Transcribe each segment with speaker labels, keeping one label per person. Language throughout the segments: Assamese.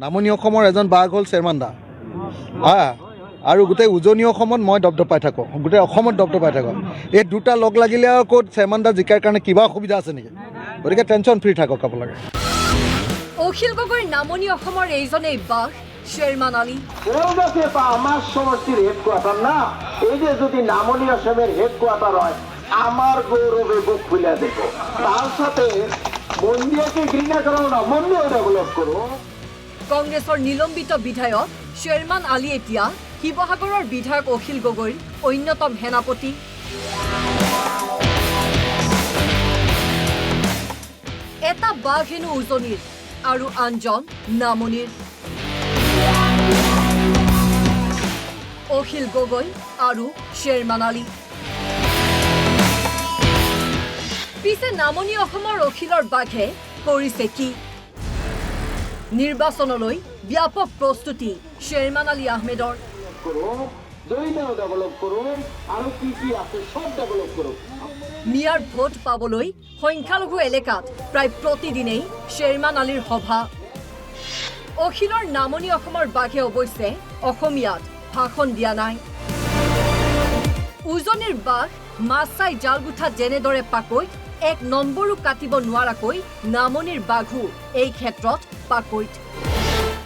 Speaker 1: নামনি অসমৰ এজন বাঘ হ'ল চেয়াৰমান দা আৰু গোটেই উজনি অসমত মই দপদপাই থাকোঁ, গোটেই অসমত দপদপাই থাকোঁ। এই দুটা লগ লাগিলে আৰু ক'ত চেয়াৰমান দা জিকাৰ কাৰণে কিবা অসুবিধা আছে নেকি? গতিকে টেনশ্যন ফ্ৰী থাকক আপোনালোকে।
Speaker 2: অখিল গগৈৰ নামনি অসমৰ এইজনেই বাঘ শেৰমান আলী।
Speaker 3: আমার সমষ্টির হেডকোয়ার্টার না, এই যে যদি নামনি অসমের হেডকোয়ার্টার হয় আমার গৌরবে বুক খুলে দেব। তার সাথে মন্দিয়াকে ঘৃণা করো না, মন্দিও ডেভেলপ করো।
Speaker 2: কংগ্ৰেছৰ নিলম্বিত বিধায়ক শেৰমান আলী এতিয়া শিৱসাগৰৰ বিধায়ক অখিল গগৈৰ অন্যতম সেনাপতি। এটা বাঘ হেনো উজনিৰ আৰু আনজন নামনিৰ। অখিল গগৈ আৰু শেৰমান আলী। পিছে নামনি অসমৰ অখিলৰ বাঘে কৰিছে কি? নিৰ্বাচনলৈ ব্যাপক প্ৰস্তুতি শেৰমান আলী আহমেদৰ। মিয়াৰ ভোট পাবলৈ সংখ্যালঘু এলেকাত প্ৰায় প্ৰতিদিনেই শেৰমান আলীৰ সভা। অখিলৰ নামনি অসমৰ বাঘে অৱশ্যে অসমীয়াত ভাষণ দিয়া নাই। উজনিৰ বাঘ মাছ চাই জাল গুঠাত যেনেদৰে পাকৈত, এক নম্বৰো কাটিব নোৱাৰাকৈ নামনিৰ বাঘো এই ক্ষেত্ৰত পাকৈত।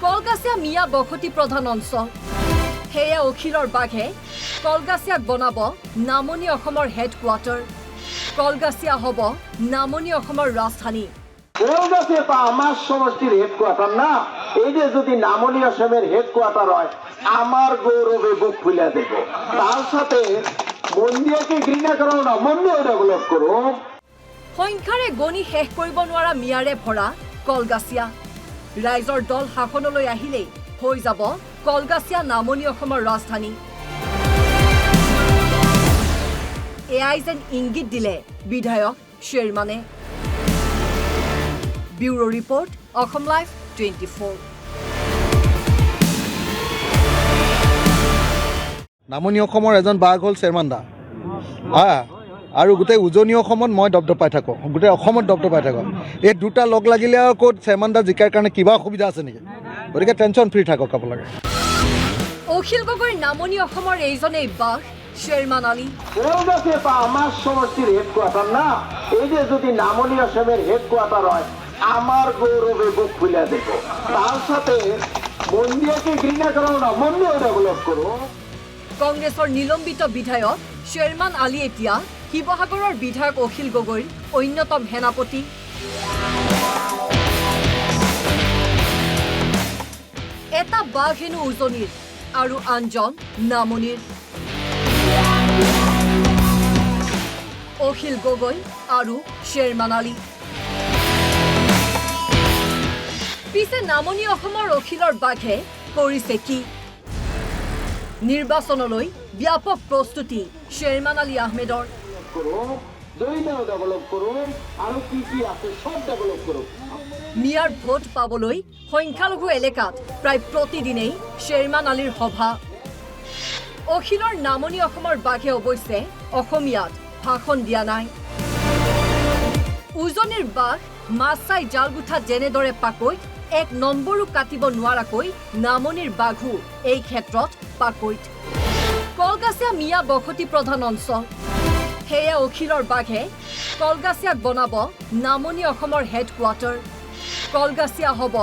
Speaker 2: কলগাছিয়া মিয়া বসতি প্ৰধান অঞ্চল। সেয়ে অখিলৰ বাঘে কলগাছিয়াক বনাব নামনি অসমৰ হেডকোৱাৰ্টাৰ। কলগাছিয়া হ'ব নামনি অসমৰ ৰাজধানী।
Speaker 3: আমার সমষ্টির হেডকোয়ার্টার না, এই যে যদি নামনি অসমের হেডকোয়ার্টার হয় আমার গৌরবে বুক খুলে দেব। তার সাথে মন্দিয়াকে ঘৃণা করো না, মন্দিও ডেভেলপ করো।
Speaker 2: সংখ্যাৰে গণি শেষ কৰিব নোৱাৰা মিয়াৰে ভৰা কলগাছিয়া। ৰাইজৰ দল শাসনলৈ আহিলেই হৈ যাব কলগাছিয়া নামনি অসমৰ ৰাজধানী। এয়াই যেন ইংগিত দিলে বিধায়ক শেৰমানে। Bureau report, Assam live 24।
Speaker 1: নামনি অসমৰ এজন বাঘ হ'ল চেয়াৰমান দা আৰু গোটেই উজনি অসমত মই দপদপাই থাকোঁ, গোটেই অসমত দপদপাই থাকোঁ। এই দুটা লগ লাগিলে আৰু ক'ত চেয়াৰমান দা জিকাৰ কাৰণে কিবা অসুবিধা আছে নেকি? গতিকে টেনশ্যন ফ্ৰী থাকক আপোনালোকে।
Speaker 2: অখিল গগৈৰ নামনি অসমৰ এইজনেই বাঘ শেৰমান আলী।
Speaker 3: আমার সমষ্টির হেডকোয়ার্টার না, এই যে যদি নামনি অসমের হেডকোয়ার্টার হয় আমার গৌরবে বুক খুলে দেব। তার সাথে মন্দিয়াকে ঘৃণা করো না, মন্দিও ডেভেলপ করো।
Speaker 2: কংগ্ৰেছৰ নিলম্বিত বিধায়ক শেৰমান আলী এতিয়া শিৱসাগৰৰ বিধায়ক অখিল গগৈৰ অন্যতম সেনাপতি। এটা বাঘ হেনো উজনিৰ আৰু আনজন নামনিৰ। অখিল গগৈ আৰু শেৰমান আলী। পিছে নামনি অসমৰ অখিলৰ বাঘে কৰিছে কি? নিৰ্বাচনলৈ ব্যাপক প্ৰস্তুতি শেৰমান আলী আহমেদৰ। মিয়াৰ ভোট পাবলৈ সংখ্যালঘু এলেকাত প্ৰায় প্ৰতিদিনেই শেৰমান আলীৰ সভা। অখিলৰ নামনি অসমৰ বাঘে অৱশ্যে অসমীয়াত ভাষণ দিয়া নাই। উজনিৰ বাঘ মাছ চাই জাল গুঠাত যেনেদৰে পাকৈত, এক নম্বৰো কাটিব নোৱাৰাকৈ নামনিৰ বাঘো এই ক্ষেত্ৰত পাকৈত। কলগাছিয়া মিয়া বসতি প্ৰধান অঞ্চল। সেয়ে অখিলৰ বাঘে কলগাছিয়াক বনাব নামনি অসমৰ হেডকোৱাৰ্টাৰ। কলগাছিয়া হ'ব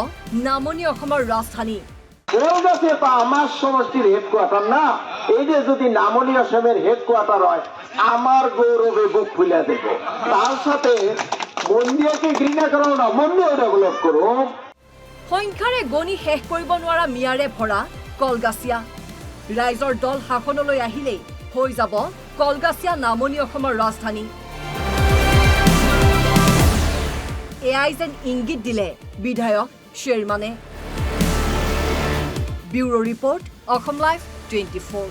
Speaker 2: নামনি অসমৰ ৰাজধানী।
Speaker 3: আমার সমষ্টির হেডকোয়ার্টার না, এই যে যদি নামনি অসমের হেডকোয়ার্টার হয় আমার গৌরবে বুক খুলে দেব। তার সাথে মন্দিয়াকে ঘৃণা করো না, মন্দিও ডেভেলপ করো।
Speaker 2: সংখ্যাৰে গণি শেষ কৰিব নোৱাৰা মিয়াৰে ভৰা কলগাছিয়া। ৰাইজৰ দল শাসনলৈ আহিলেই হৈ যাব কলগাছিয়া নামনি অসমৰ ৰাজধানী। এয়াই যেন ইংগিত দিলে বিধায়ক শেৰমানে। Bureau report, Assam live 24।